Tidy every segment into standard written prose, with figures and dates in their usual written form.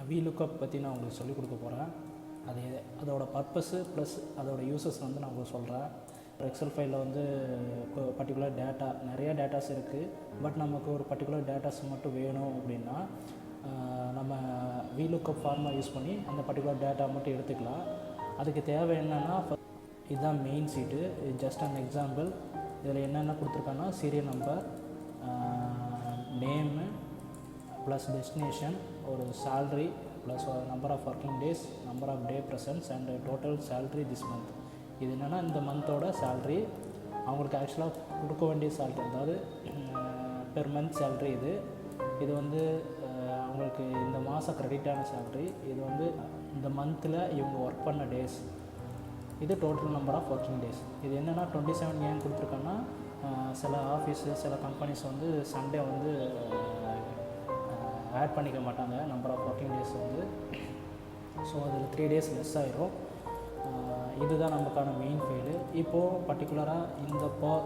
Vlookup பற்றி நான் உங்களுக்கு சொல்லிக் கொடுக்க போகிறேன். அதோட பர்பஸு ப்ளஸ் அதோட யூசஸ் வந்து நான் உங்களுக்கு சொல்கிறேன். எக்ஸல் ஃபைலில் வந்து பர்டிகுலர் டேட்டா நிறையா டேட்டாஸ் இருக்குது. பட் நமக்கு ஒரு பர்டிகுலர் டேட்டாஸ் மட்டும் வேணும் அப்படின்னா நம்ம Vlookup ஃபார்முலா யூஸ் பண்ணி அந்த பர்டிகுலர் டேட்டா மட்டும் எடுத்துக்கலாம். அதுக்கு தேவை என்னென்னா, இதுதான் மெயின் ஷீட்டு. இது ஜஸ்ட் அன் எக்ஸாம்பிள். இதில் என்னென்ன கொடுத்துருக்காங்கன்னா, serial number, name plus destination, ஒரு salary plus number of working days, number of day presence and total salary this month. இது என்னென்னா, இந்த மந்தோட salary அவங்களுக்கு ஆக்சுவலாக கொடுக்க வேண்டிய salary, அதாவது பெர் மந்த் salary. இது வந்து அவங்களுக்கு இந்த மாதம் க்ரெடிட்டான salary. இது வந்து இந்த மந்தில் இவங்க ஒர்க் பண்ண டேஸ். இது total number of working days. இது என்னென்னா 27 ஏன் கொடுத்துருக்காங்கன்னா, சில ஆஃபீஸு சில கம்பெனிஸ் வந்து சண்டே வந்து ஆட் பண்ணிக்க மாட்டாங்க நம்பர் ஆஃப் ஒர்க்கிங் டேஸ் வந்து. ஸோ அதில் 3 days லெஸ் ஆயிரும். இதுதான் நமக்கான மெயின் ஃபைலு. இப்போது பர்டிகுலராக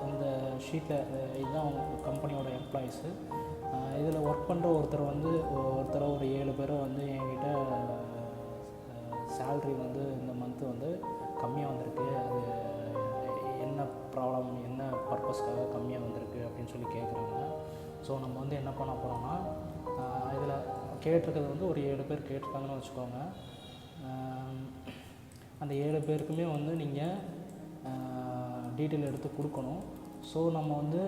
இந்த ஷீட்டில் இதுதான் அவங்க கம்பெனியோட எம்ப்ளாயீஸு. இதில் ஒர்க் பண்ணுற ஒருத்தர் ஒரு 7 பேரை வந்து என்கிட்ட சேல்ரி வந்து இந்த மந்த்து வந்து கம்மியாக வந்திருக்கு, அது என்ன ப்ராப்ளம், என்ன பர்பஸ்க்காக கம்மியாக வந்திருக்கு அப்படின்னு சொல்லி கேட்குறாங்க. ஸோ நம்ம வந்து என்ன பண்ண போகிறோம்னா, இதில் கேட்டிருக்கிறது வந்து ஒரு 7 பேர் கேட்டிருக்காங்கன்னு வச்சுக்கோங்க. அந்த 7 பேருக்குமே வந்து நீங்கள் டீட்டெயில் எடுத்து கொடுக்கணும். ஸோ நம்ம வந்து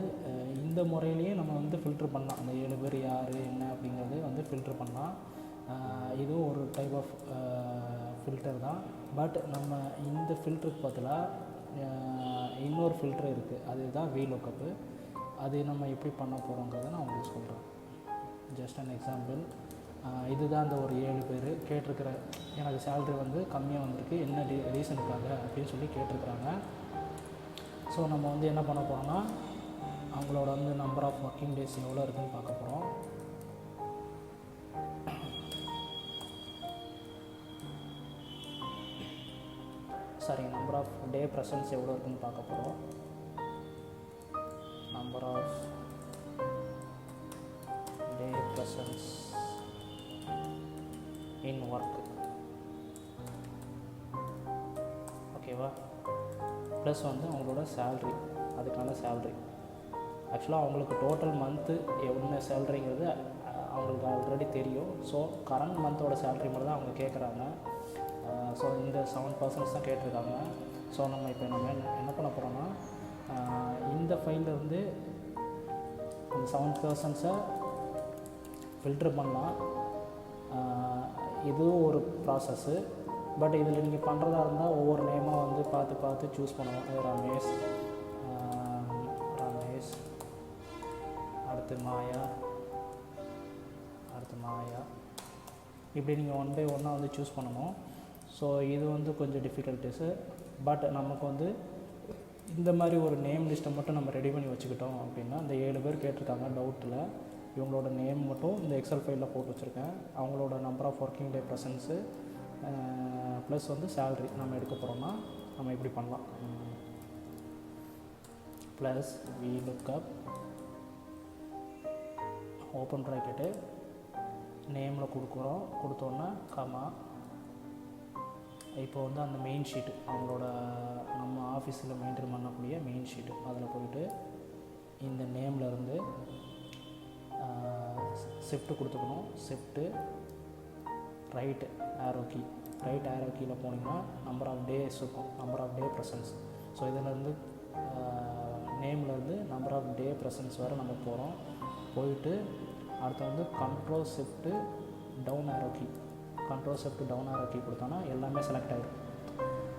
இந்த முறையிலேயே நம்ம வந்து ஃபில்ட்ரு பண்ணலாம். அந்த 7 பேர் யார் என்ன அப்படிங்கிறது வந்து ஃபில்ட்ரு பண்ணலாம். இதுவும் ஒரு டைப் ஆஃப் ஃபில்டர் தான். பட் நம்ம இந்த ஃபில்டருக்கு பதிலாக இன்னொரு ஃபில்ட்ரு இருக்குது, அதுதான் Vlookup. அது நம்ம எப்படி பண்ண போகிறோங்கிறத நான் உங்களுக்கு சொல்கிறேன். Just an example. இதுதான் அந்த ஒரு 7 பேர் கேட்டிருக்கிற, எனக்கு சேல்ரி வந்து கம்மியாக வந்திருக்கு, என்ன ரீசனுக்காக அப்படின்னு சொல்லி கேட்டிருக்கிறாங்க. ஸோ நம்ம வந்து என்ன பண்ண போகிறோம்னா, அவங்களோட வந்து நம்பர் ஆஃப் ஒர்க்கிங் டேஸ் எவ்வளோ இருக்குதுன்னு பார்க்க போகிறோம். நம்பர் ஆஃப் டே ப்ரெசன்ஸ் எவ்வளோ இருக்குதுன்னு பார்க்க போகிறோம். Number of day presence in work. ஓகேவா? ப்ளஸ் வந்து அவங்களோட சேல்ரி, அதுக்கான சேல்ரி. ஆக்சுவலாக அவங்களுக்கு டோட்டல் மந்த்து என்ன சேல்ரிங்கிறது அவங்களுக்கு ஆல்ரெடி தெரியும். ஸோ கரண்ட் மந்தோட சேல்ரி மட்டும் தான் அவங்க கேட்குறாங்க. ஸோ இந்த 7% தான் கேட்டிருக்காங்க. ஸோ நம்ம இப்போ என்ன பண்ண போகிறோம்னா, இந்த ஃபைலிருந்து அந்த 7% ஃபில்ட்ரு பண்ணலாம். இதுவும் ஒரு ப்ராசஸ்ஸு. பட் இதில் நீங்கள் பண்ணுறதா இருந்தால் ஒவ்வொரு நேமாக வந்து பார்த்து சூஸ் பண்ணுவோம். ரமேஷ், அடுத்து மாயா, இப்படி நீங்கள் 1 by 1 வந்து சூஸ் பண்ணணும். ஸோ இது வந்து கொஞ்சம் டிஃபிகல்ட்டிஸு. பட் நமக்கு வந்து இந்த மாதிரி ஒரு நேம் லிஸ்ட்டை மட்டும் நம்ம ரெடி பண்ணி வச்சுக்கிட்டோம் அப்படின்னா, இந்த 7 பேர் கேட்டிருக்காங்க டவுட்டில், இவங்களோட நேம் மட்டும் இந்த எக்ஸல் ஃபைலில் போட்டு வச்சுருக்கேன். அவங்களோட number of working day presence plus வந்து சேல்ரி நம்ம எடுக்க போகிறோம்னா நம்ம இப்படி பண்ணலாம். ப்ளஸ் Vlookup ஓப்பன் ப்ராக்கெட்டு நேமில் கொடுத்தோன்னா கமா. இப்போ வந்து அந்த மெயின் ஷீட்டு, அவங்களோட நம்ம ஆஃபீஸில் மெயின்டைன் பண்ணக்கூடிய மெயின் ஷீட்டு, அதில் போய்ட்டு இந்த நேமில் இருந்து ஷிஃப்ட்டு கொடுத்துக்கணும். ஷிஃப்ட்டு ரைட் ஆரோ கீயில் போனீங்கன்னா நம்பர் ஆஃப் டேஸ் இருக்கும், number of day presence. So இதிலேருந்து நேம்லேருந்து நம்பர் ஆஃப் டே ப்ரெசன்ஸ் வரை நம்ம போயிட்டு அடுத்து வந்து control shift down arrow key கொடுத்தோன்னா எல்லாமே செலக்ட் ஆகிடும்.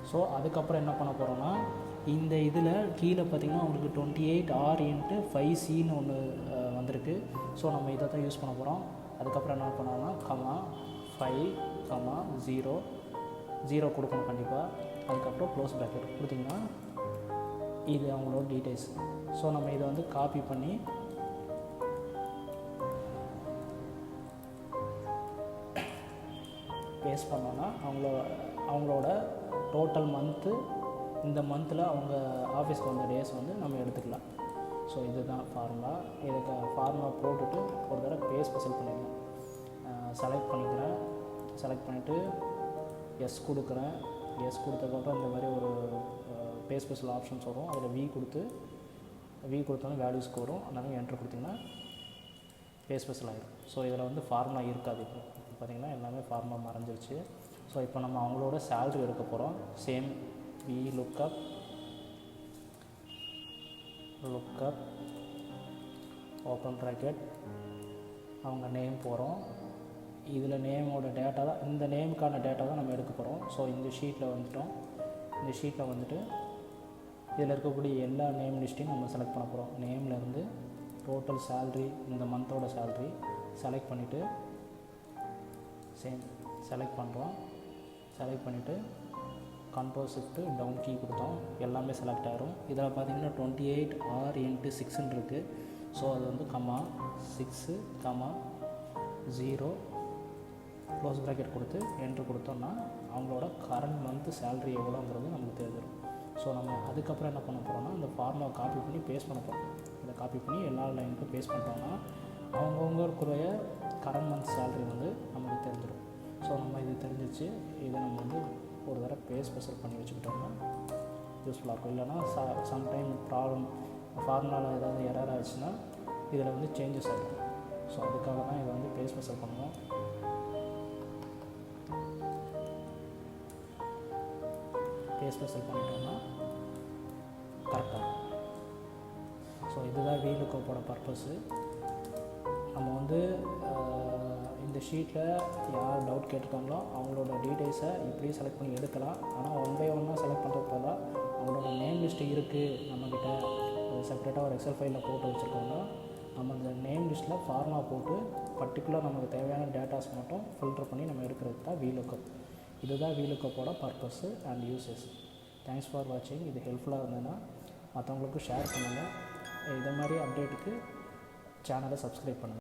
ஸோ அதுக்கப்புறம் என்ன பண்ண போகிறோன்னா, இந்த இதில் கீழே பார்த்திங்கன்னா உங்களுக்கு 28R/5C ஒன்று வந்திருக்கு. ஸோ நம்ம இதை தான் யூஸ் பண்ண போகிறோம். அதுக்கப்புறம் என்ன பண்ணோம்னா, 5,0 கொடுக்கணும் கண்டிப்பாக. அதுக்கப்புறம் க்ளோஸ் ப்ராக்கெட் கொடுத்திங்கன்னா இது அவங்களோட டீட்டெயில்ஸ். ஸோ நம்ம இதை வந்து காப்பி பண்ணி பேஸ்ட் பண்ணோன்னா அவங்களோட டோட்டல் மந்த்து, இந்த மந்தில் அவங்க ஆஃபீஸ்க்கு வந்த டேஸ் வந்து நம்ம எடுத்துக்கலாம். ஸோ இதுதான் ஃபார்முலா. இதுக்கு ஃபார்முலா போட்டுட்டு ஒரு தடவை பேஸ்ட் செலக்ட் பண்ணிக்கிறேன். செலக்ட் பண்ணிவிட்டு எஸ் கொடுக்குறேன். எஸ் கொடுத்ததுக்கப்புறம் இந்த மாதிரி ஒரு பேஸ் ஸ்பெஷல் ஆப்ஷன்ஸ் வரும். அதில் வி கொடுத்தோன்னா வேல்யூஸ்க்கு வரும். அதனால் என்ட்ரு கொடுத்திங்கன்னா பேஸ் ஸ்பெஷல் ஆகிடும். ஸோ இதில் வந்து ஃபார்முலா இருக்காது. இப்போ பார்த்திங்கன்னா எல்லாமே ஃபார்முலா மறைஞ்சிருச்சு. ஸோ இப்போ நம்ம அவங்களோட சேல்ரி எடுக்க போகிறோம். சேம் vlookup ஓப்பன் ப்ராக்கெட், அவங்க நேம் போகிறோம். இதில் நேமோட டேட்டா தான், இந்த நேமுக்கான டேட்டா தான் நம்ம எடுக்க போகிறோம். ஸோ இந்த ஷீட்டில் வந்துட்டோம். இந்த ஷீட்டில் வந்துட்டு இதில் இருக்கக்கூடிய எல்லா நேம் லிஸ்ட்டையும் நம்ம செலக்ட் பண்ண போகிறோம். நேம்லேருந்து டோட்டல் சேல்ரி, இந்த மந்தோட சேல்ரி செலக்ட் பண்ணிவிட்டு சேம் செலக்ட் பண்ணுறோம். செலக்ட் பண்ணிவிட்டு Ctrl Shift டவுன் கீ கொடுத்தோம். எல்லாமே செலக்ட் ஆகிரும். இதில் பார்த்திங்கன்னா 28 R/6 இருக்குது. ஸோ அது வந்து கமா 6, 0 க்ளோஸ் ப்ராக்கெட் கொடுத்து என்ட்ரு கொடுத்தோம்னா அவங்களோட கரண்ட் மந்த் சேல்ரி எவ்வளோங்கிறது நமக்கு தெரிஞ்சிடும். ஸோ நம்ம அதுக்கப்புறம் என்ன பண்ண போகிறோம்னா இந்த ஃபார்முலா காப்பி பண்ணி பேஸ்ட் பண்ண போகிறோம். இதை காப்பி பண்ணி எல்லா லைனுக்கும் பேஸ்ட் பண்ணிட்டோம்னா அவங்கவுங்களுக்குரிய கரண்ட் மந்த் சேல்ரி வந்து நமக்கு தெரிஞ்சிடும். ஸோ நம்ம இது தெரிஞ்சிச்சு. இதை நம்ம வந்து ஒரு தடவை பேஸ்ட் ஸ்பெஷல் பண்ணி வச்சுக்கிட்டோம்னா யூஸ்ஃபுல்லாக இருக்கும். இல்லைனா சம்டைம் ப்ராப்ளம் ஃபார்முலாவில் ஏதாவது எரர் ஆச்சுன்னா இதில் வந்து சேஞ்சஸ் ஆகிடும். ஸோ அதுக்காக தான் இதை வந்து பேஸ்ட் ஸ்பெஷல் பண்ணுவோம். பேஸ்ட் ஸ்பெஷல் பண்ணிட்டோம்னா கரெக்டாக. ஸோ இதுதான் vlookup பர்பஸு. நம்ம வந்து இந்த ஷீட்டில் யார் டவுட் கேட்டிருக்காங்களோ அவங்களோட டீட்டெயில்ஸை இப்படியே செலக்ட் பண்ணி எடுக்கலாம். ஆனால் ஒன் பை ஒன்னாக செலக்ட் பண்ணுறது போல அவங்களோட நேம் லிஸ்ட்டு இருக்குது நம்மக்கிட்ட, செப்பரேட்டாக ஒரு எக்ஸல் ஃபைலில் போட்டு வச்சுருக்கோங்க. நம்ம அந்த நேம் லிஸ்ட்டில் ஃபார்முலா போட்டு பர்டிகுலர் நமக்கு தேவையான டேட்டாஸ் மட்டும் ஃபில்டர் பண்ணி நம்ம எடுக்கிறது தான் vlookup. இதுதான் vlookup purpose and uses. Thanks for வாட்சிங். இது ஹெல்ப்ஃபுல்லாக இருந்ததுன்னா மற்றவங்களுக்கும் ஷேர் பண்ணுங்கள். இதை மாதிரி அப்டேட்டுக்கு சேனலை சப்ஸ்கிரைப் பண்ணுங்கள்.